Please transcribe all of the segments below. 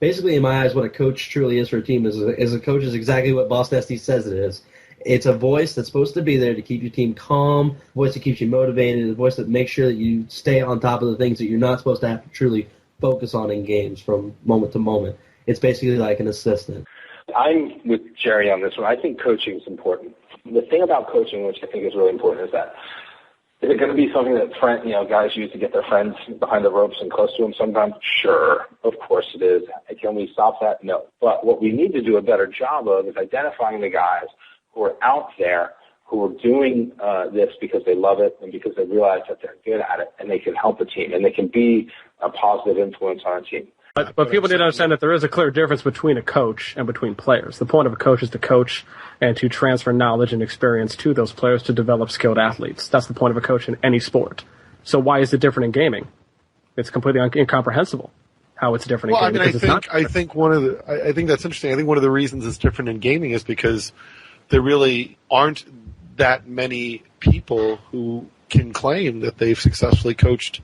basically, in my eyes, what a coach truly is for a team is a coach is exactly what Boss Nasty says it is. It's a voice that's supposed to be there to keep your team calm, a voice that keeps you motivated, a voice that makes sure that you stay on top of the things that you're not supposed to have to truly focus on in games from moment to moment. It's basically like an assistant. I'm with Jerry on this one. I think coaching is important. The thing about coaching, which I think is really important, is that is it going to be something that guys use to get their friends behind the ropes and close to them sometimes? Sure, of course it is. Can we stop that? No. But what we need to do a better job of is identifying the guys who are out there who are doing this because they love it and because they realize that they're good at it and they can help a team and they can be a positive influence on a team. But people need to understand that there is a clear difference between a coach and between players. The point of a coach is to coach and to transfer knowledge and experience to those players to develop skilled athletes. That's the point of a coach in any sport. So why is it different in gaming? It's completely incomprehensible how it's different in gaming. I think that's interesting. I think one of the reasons it's different in gaming is because there really aren't that many people who can claim that they've successfully coached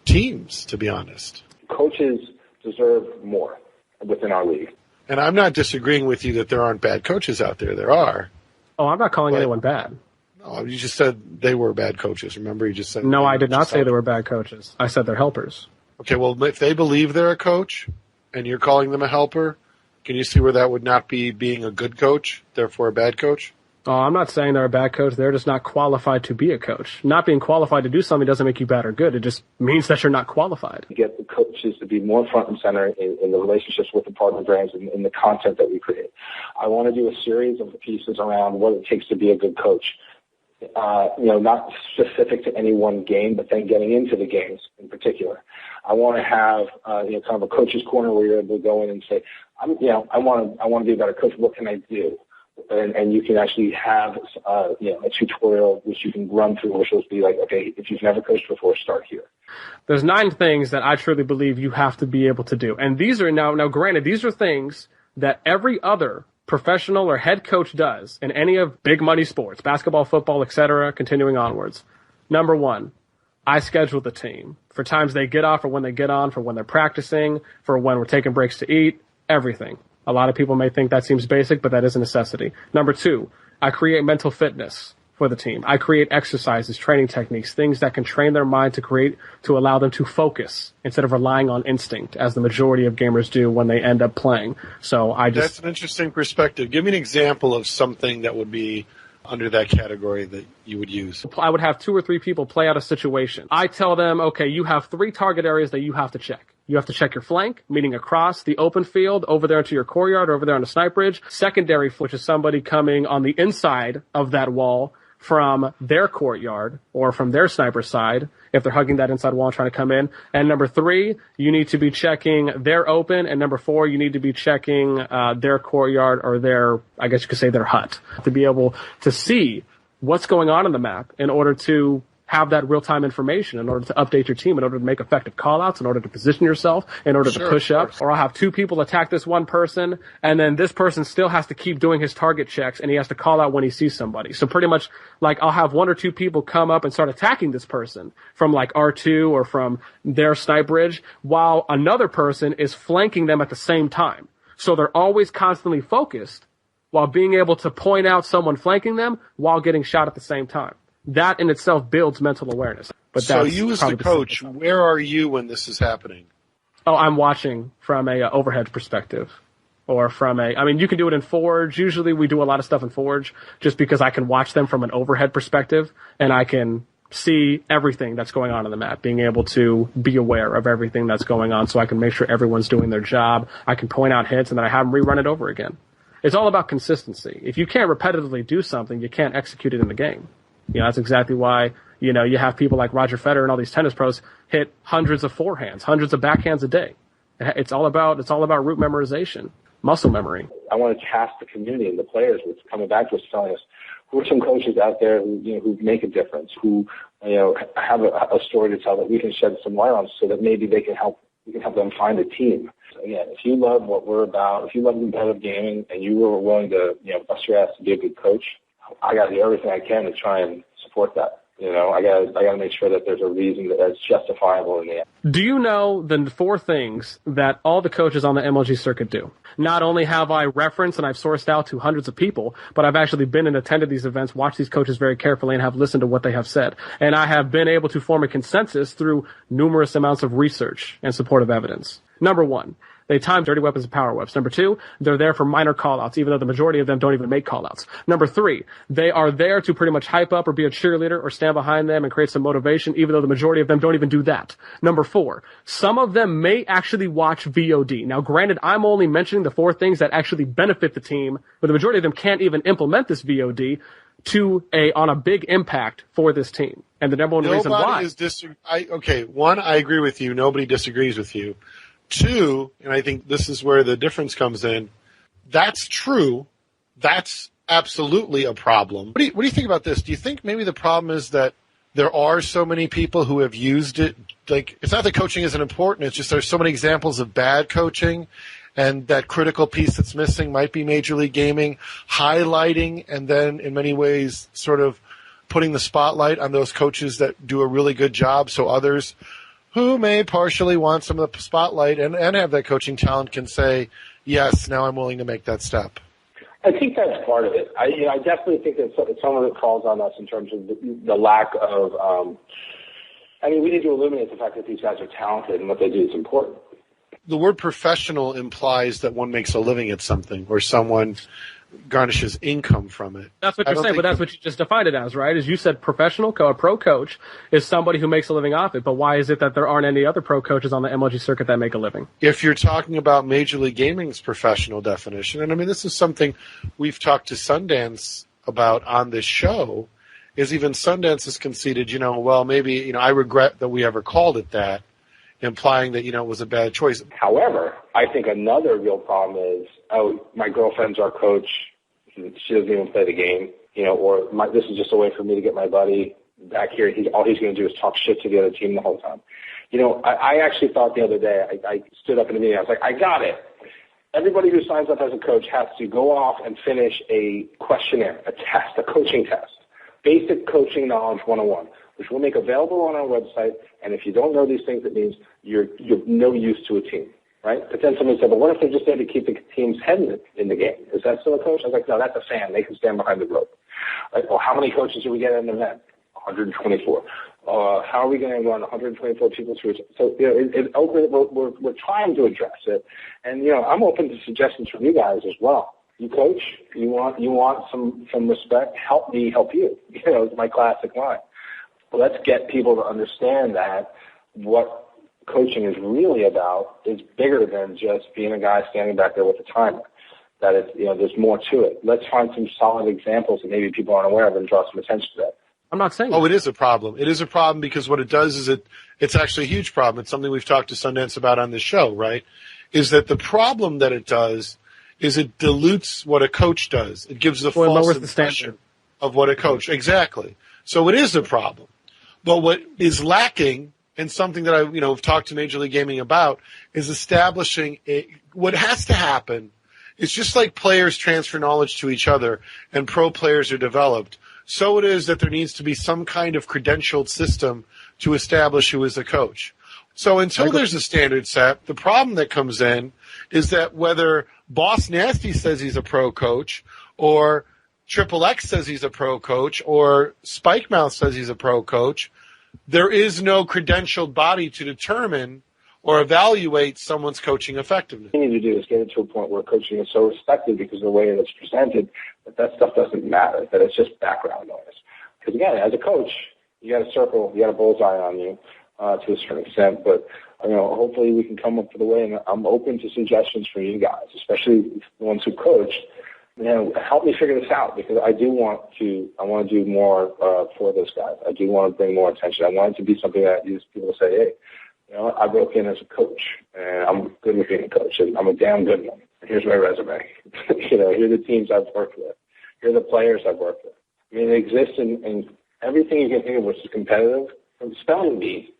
teams, to be honest. Coaches deserve more within our league. And I'm not disagreeing with you that there aren't bad coaches out there. There are. Oh, I'm not calling anyone bad. No, you just said they were bad coaches. Remember, you just said... No, I did not say they were bad coaches. I said they're helpers. Okay, well, if they believe they're a coach and you're calling them a helper, can you see where that would not be being a good coach, therefore a bad coach? Oh, I'm not saying they're a bad coach. They're just not qualified to be a coach. Not being qualified to do something doesn't make you bad or good. It just means that you're not qualified. You get the coaches to be more front and center in the relationships with the partner brands and in the content that we create. I want to do a series of pieces around what it takes to be a good coach. Not specific to any one game, but then getting into the games in particular. I want to have, kind of a coach's corner where you're able to go in and say, I want to be a better coach. What can I do? And you can actually have, a tutorial which you can run through, which will be like, okay, if you've never coached before, start here. There's 9 things that I truly believe you have to be able to do. And these are now granted, these are things that every other professional or head coach does in any of big money sports, basketball, football, etc., continuing onwards. Number 1, I schedule the team for times they get off or when they get on, for when they're practicing, for when we're taking breaks to eat, everything. A lot of people may think that seems basic, but that is a necessity. Number 2, I create mental fitness for the team. I create exercises, training techniques, things that can train their mind to allow them to focus instead of relying on instinct, as the majority of gamers do when they end up playing. That's an interesting perspective. Give me an example of something that would be under that category that you would use. I would have 2 or 3 people play out a situation. I tell them, okay, you have 3 target areas that you have to check. You have to check your flank, meaning across the open field, over there into your core yard, or over there on the snipe ridge. Secondary, which is somebody coming on the inside of that wall from their courtyard or from their sniper side, if they're hugging that inside wall and trying to come in. And number 3, you need to be checking their open. And number 4, you need to be checking their courtyard or their, I guess you could say their hut, to be able to see what's going on the map in order to have that real-time information, in order to update your team, in order to make effective call-outs, in order to position yourself, in order to push up. Or I'll have 2 people attack this one person, and then this person still has to keep doing his target checks, and he has to call out when he sees somebody. So pretty much, I'll have 1 or 2 people come up and start attacking this person from R2 or from their snipe ridge, while another person is flanking them at the same time. So they're always constantly focused while being able to point out someone flanking them while getting shot at the same time. That in itself builds mental awareness. But so you as the coach, where are you when this is happening? Oh, I'm watching from a overhead perspective. Or from you can do it in Forge. Usually we do a lot of stuff in Forge just because I can watch them from an overhead perspective and I can see everything that's going on in the map, being able to be aware of everything that's going on so I can make sure everyone's doing their job. I can point out hits and then I have them rerun it over again. It's all about consistency. If you can't repetitively do something, you can't execute it in the game. That's exactly why, you have people like Roger Federer and all these tennis pros hit hundreds of forehands, hundreds of backhands a day. It's all about route memorization, muscle memory. I want to task the community and the players with coming back to us, telling us who are some coaches out there who make a difference, who, have a story to tell that we can shed some light on so that maybe we can help them find a team. So again, if you love what we're about, if you love competitive gaming and you were willing to, bust your ass to be a good coach, I got to do everything I can to try and support that. I gotta make sure that there's a reason that's justifiable in the end. Do you know the 4 things that all the coaches on the MLG circuit do? Not only have I referenced and I've sourced out to hundreds of people, but I've actually been and attended these events, watched these coaches very carefully, and have listened to what they have said. And I have been able to form a consensus through numerous amounts of research and supportive evidence. Number 1, they time dirty weapons and power whips. Number 2, they're there for minor callouts, even though the majority of them don't even make callouts. Number 3, they are there to pretty much hype up or be a cheerleader or stand behind them and create some motivation, even though the majority of them don't even do that. Number 4, some of them may actually watch VOD. Now, granted, I'm only mentioning the 4 things that actually benefit the team, but the majority of them can't even implement this VOD on a big impact for this team. And the number one reason why. One, I agree with you. Nobody disagrees with you. 2, and I think this is where the difference comes in, that's true. That's absolutely a problem. What do you think about this? Do you think maybe the problem is that there are so many people who have used it? Like, it's not that coaching isn't important. It's just there's so many examples of bad coaching, and that critical piece that's missing might be Major League Gaming highlighting and then in many ways sort of putting the spotlight on those coaches that do a really good job so others who may partially want some of the spotlight and have that coaching talent can say, yes, now I'm willing to make that step. I think that's part of it. I definitely think that some of it falls on us in terms of the lack of we need to illuminate the fact that these guys are talented and what they do is important. The word professional implies that one makes a living at something or someone garnishes income from it. That's what you're saying, but that's what you just defined it as, right? As you said, professional, a pro coach is somebody who makes a living off it. But why is it that there aren't any other pro coaches on the MLG circuit that make a living? If you're talking about Major League Gaming's professional definition, and this is something we've talked to Sundance about on this show, is even Sundance has conceded, maybe, I regret that we ever called it that, implying that, it was a bad choice. However, I think another real problem is, my girlfriend's our coach. She doesn't even play the game, or this is just a way for me to get my buddy back here. All he's going to do is talk shit to the other team the whole time. I actually thought the other day, I stood up in the meeting, I was like, I got it. Everybody who signs up as a coach has to go off and finish a questionnaire, a test, a coaching test, Basic Coaching Knowledge 101, which we'll make available on our website. And if you don't know these things, it means you're no use to a team, right? But then someone said, but what if they're just there to keep the team's head in the game? Is that still a coach? I was like, no, that's a fan. They can stand behind the rope. Like, well, how many coaches do we get at an event? 124. How are we going to run 124 people through it? So, we're trying to address it. And, I'm open to suggestions from you guys as well. You coach, you want some respect, help me help you. It's my classic line. Let's get people to understand that what coaching is really about is bigger than just being a guy standing back there with a timer. That it's, there's more to it. Let's find some solid examples that maybe people aren't aware of and draw some attention to that. I'm not saying it is a problem. It is a problem because what it does is it's actually a huge problem. It's something we've talked to Sundance about on this show, right? Is that the problem that it does is it dilutes what a coach does. It gives the false impression of what a coach. Exactly. So it is a problem. But what is lacking, and something that I've talked to Major League Gaming about, is establishing what has to happen is just like players transfer knowledge to each other and pro players are developed, so it is that there needs to be some kind of credentialed system to establish who is a coach. So until there's a standard set, the problem that comes in is that whether bossnasti says he's a pro coach or Triple X says he's a pro coach or Spike Mouth says he's a pro coach, there is no credentialed body to determine or evaluate someone's coaching effectiveness. What we need to do is get it to a point where coaching is so respected because of the way it's presented that stuff doesn't matter, that it's just background noise. Because again, as a coach, you got a circle, you got a bullseye on you to a certain extent, but hopefully we can come up with a way, and I'm open to suggestions from you guys, especially the ones who coach. Help me figure this out, because I want to do more for those guys. I do want to bring more attention. I want it to be something that people say, hey, I broke in as a coach, and I'm good with being a coach, and I'm a damn good one. Here's my resume. Here are the teams I've worked with. Here are the players I've worked with. It exists in everything you can think of which is competitive. From spelling bee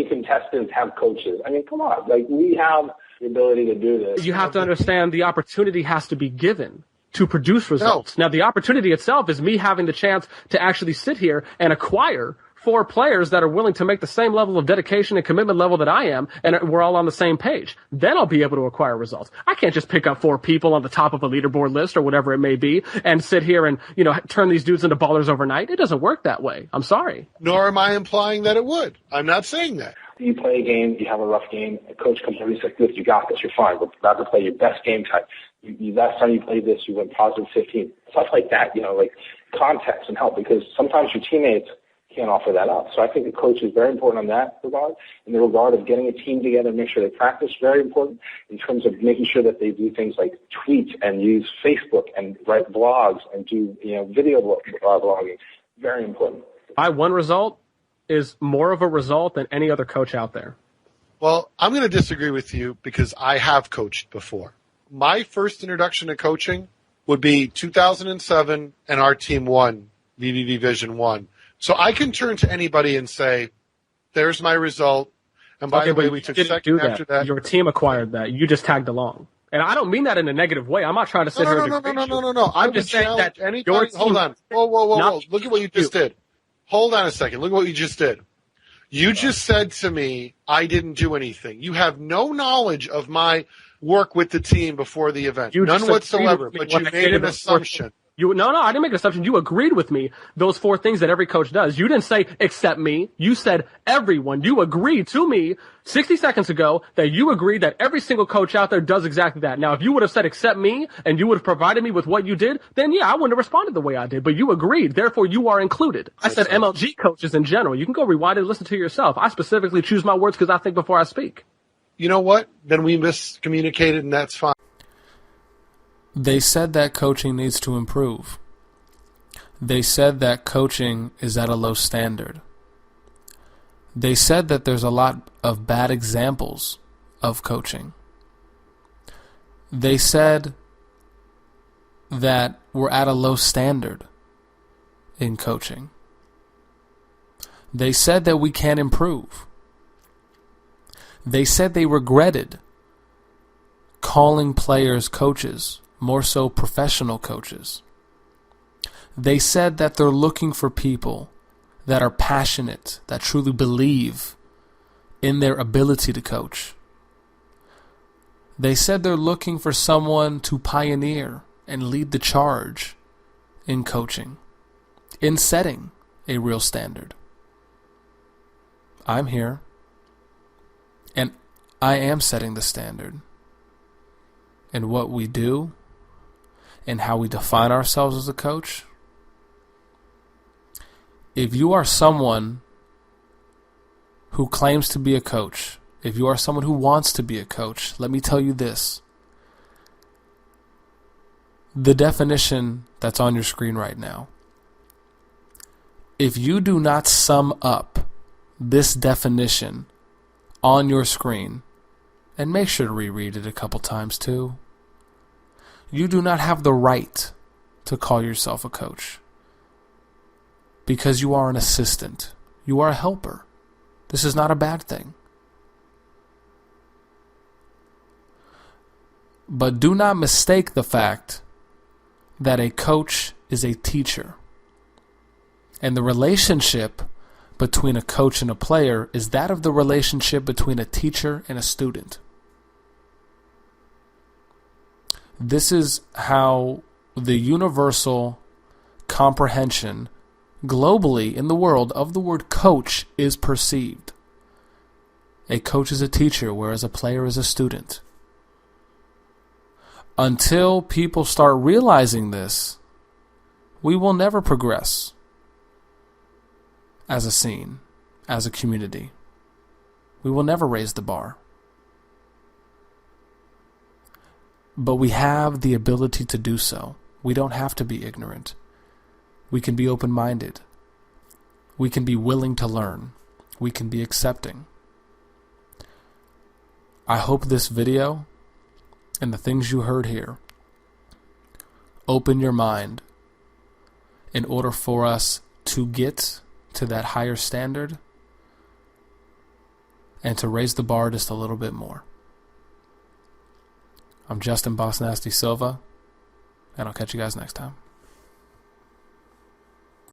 contestants have coaches. Come on. We have the ability to do this. You have to understand the opportunity has to be given. to produce results. Now, the opportunity itself is me having the chance to actually sit here and acquire 4 players that are willing to make the same level of dedication and commitment level that I am, and we're all on the same page. Then I'll be able to acquire results. I can't just pick up 4 people on the top of a leaderboard list or whatever it may be and sit here and, turn these dudes into ballers overnight. It doesn't work that way. I'm sorry. Nor am I implying that it would. I'm not saying that. You play a game, you have a rough game, a coach comes over and says, "Good, you got this, you're fine. We're about to play your best game type. Last time you played this, you went positive 15. Stuff like that, like context and help, because sometimes your teammates can't offer that up. So I think the coach is very important on that regard. In the regard of getting a team together and make sure they practice, very important. In terms of making sure that they do things like tweet and use Facebook and write blogs and do video blogging, very important. One result is more of a result than any other coach out there. Well, I'm going to disagree with you because I have coached before. My first introduction to coaching would be 2007, and our team won VVV Vision 1. So I can turn to anybody and say, there's my result. And by the way, we took second after that. Your team acquired that. You just tagged along. And I don't mean that in a negative way. I'm not trying to sit here and No. I'm just saying that anybody. Hold on. Whoa. Look at what you just did. Hold on a second. Look at what you just did. You just said to me, I didn't do anything. You have no knowledge of my work with the team before the event. None whatsoever. But you made an assumption. No, I didn't make an assumption. You agreed with me, those 4 things that every coach does. You didn't say, except me. You said everyone. You agreed to me 60 seconds ago that you agreed that every single coach out there does exactly that. Now, if you would have said, except me, and you would have provided me with what you did, then yeah, I wouldn't have responded the way I did. But you agreed. Therefore, you are included. I said MLG coaches in general. You can go rewind and listen to yourself. I specifically choose my words because I think before I speak. You know what? Then we miscommunicated, and that's fine. They said that coaching needs to improve. They said that coaching is at a low standard. They said that there's a lot of bad examples of coaching. They said that we're at a low standard in coaching. They said that we can't improve. They said they regretted calling players coaches, more so professional coaches. They said that they're looking for people that are passionate, that truly believe in their ability to coach. They said they're looking for someone to pioneer and lead the charge in coaching, in setting a real standard. I'm here, and I am setting the standard. And what we do and how we define ourselves as a coach. If you are someone who claims to be a coach, if you are someone who wants to be a coach, let me tell you this. The definition that's on your screen right now. If you do not sum up this definition on your screen, and make sure to reread it a couple times too, you do not have the right to call yourself a coach. Because you are an assistant. You are a helper. This is not a bad thing. But do not mistake the fact that a coach is a teacher. And the relationship between a coach and a player is that of the relationship between a teacher and a student. This is how the universal comprehension globally in the world of the word coach is perceived. A coach is a teacher, whereas a player is a student. Until people start realizing this, we will never progress as a scene, as a community. We will never raise the bar. But we have the ability to do so. We don't have to be ignorant. We can be open-minded. We can be willing to learn. We can be accepting. I hope this video and the things you heard here open your mind in order for us to get to that higher standard and to raise the bar just a little bit more. I'm Justin Boss Nasty Silva, and I'll catch you guys next time.